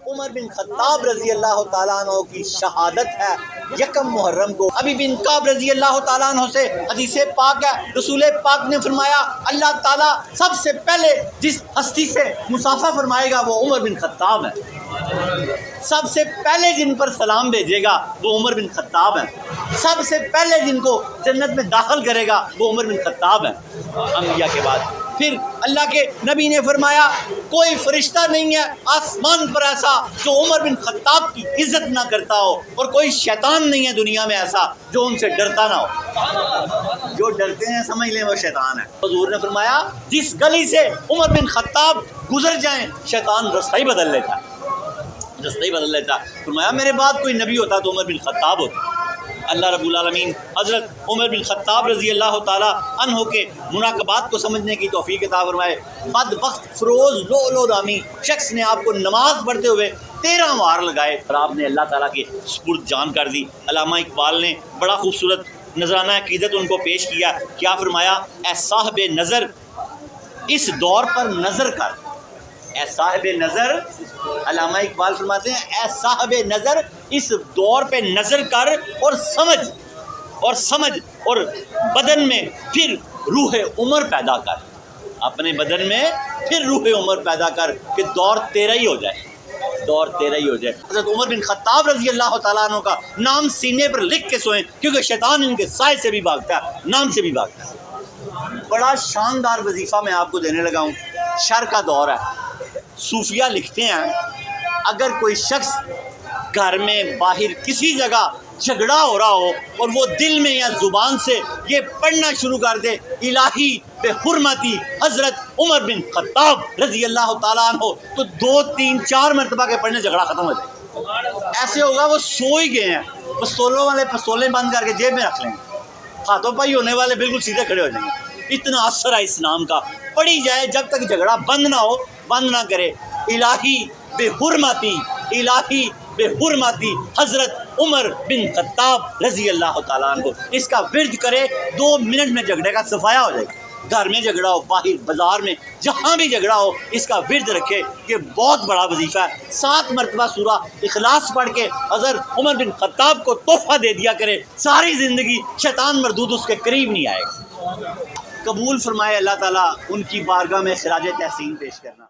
عمر بن خطاب رضی اللہ تعالیٰ عنہ کی شہادت ہے یکم محرم کو۔ ابی بن کعب رضی اللہ تعالیٰ عنہ سے حدیث پاک ہے، رسول پاک نے فرمایا اللہ تعالیٰ سب سے پہلے جس ہستی سے مصافحہ فرمائے گا وہ عمر بن خطاب ہے، سب سے پہلے جن پر سلام بھیجے گا وہ عمر بن خطاب ہے، سب سے پہلے جن کو جنت میں داخل کرے گا وہ عمر بن خطاب ہے انبیاء کے بعد۔ پھر اللہ کے نبی نے فرمایا کوئی فرشتہ نہیں ہے آسمان پر ایسا جو عمر بن خطاب کی عزت نہ کرتا ہو، اور کوئی شیطان نہیں ہے دنیا میں ایسا جو ان سے ڈرتا نہ ہو۔ جو ڈرتے ہیں سمجھ لیں وہ شیطان ہے۔ حضور نے فرمایا جس گلی سے عمر بن خطاب گزر جائیں شیطان رستہ ہی بدل لیتا ہے، رستہ ہی بدل لیتا ہے۔ فرمایا میرے بعد کوئی نبی ہوتا تو عمر بن خطاب ہوتا۔ اللہ رب العالمین حضرت عمر بن خطاب رضی اللہ تعالیٰ عنہ کے مناقبات کو سمجھنے کی توفیق عطا فرمائے۔ بد وقت فروز لؤلؤ دامی شخص نے آپ کو نماز پڑھتے ہوئے 13 وار لگائے اور آپ نے اللہ تعالیٰ کے سپرد جان کر دی۔ علامہ اقبال نے بڑا خوبصورت نذرانہ عقیدت ان کو پیش کیا، کیا فرمایا اے صاحب نظر اس دور پر نظر کر، اے صاحب نظر، علامہ اقبال فرماتے ہیں اے صاحب نظر اس دور پہ نظر کر اور سمجھ اور بدن میں پھر روح عمر پیدا کر، اپنے بدن میں پھر روح عمر پیدا کر کہ دور تیرا ہی ہو جائے، دور تیرا ہی ہو جائے۔ حضرت عمر بن خطاب رضی اللہ تعالیٰ عنہ کا نام سینے پر لکھ کے سوئیں کیونکہ شیطان ان کے سائے سے بھی بھاگتا ہے، نام سے بھی بھاگتا ہے۔ بڑا شاندار وظیفہ میں آپ کو دینے لگا ہوں، شر کا دور ہے۔ صوفیہ لکھتے ہیں اگر کوئی شخص گھر میں باہر کسی جگہ جھگڑا ہو رہا ہو اور وہ دل میں یا زبان سے یہ پڑھنا شروع کر دے الہی بے حرمتی حضرت عمر بن خطاب رضی اللہ تعالیٰ عنہ، تو 2 3 4 مرتبہ کے پڑھنے جھگڑا ختم ہو جائے۔ ایسے ہوگا وہ سو ہی گئے ہیں، پستولوں والے پستولیں بند کر کے جیب میں رکھ لیں گے، ہاتھوں پائی ہونے والے بالکل سیدھے کھڑے ہو جائیں گے۔ اتنا اثر ہے اس نام کا، پڑھی جائے جب تک جھگڑا بند نہ ہو، بند نہ کرے۔ الہی بے حرمتی، الہی بے حرمتی حضرت عمر بن خطاب رضی اللہ تعالیٰ عنہ، اس کا ورد کرے 2 منٹ میں جھگڑے کا صفایا ہو جائے گا۔ گھر میں جھگڑا ہو، باہر بازار میں جہاں بھی جھگڑا ہو، اس کا ورد رکھے، یہ بہت بڑا وظیفہ ہے۔ 7 مرتبہ سورہ اخلاص پڑھ کے حضرت عمر بن خطاب کو تحفہ دے دیا کرے، ساری زندگی شیطان مردود اس کے قریب نہیں آئے گا۔ قبول فرمائے اللہ تعالیٰ ان کی بارگاہ میں خراج تحسین پیش کرنا۔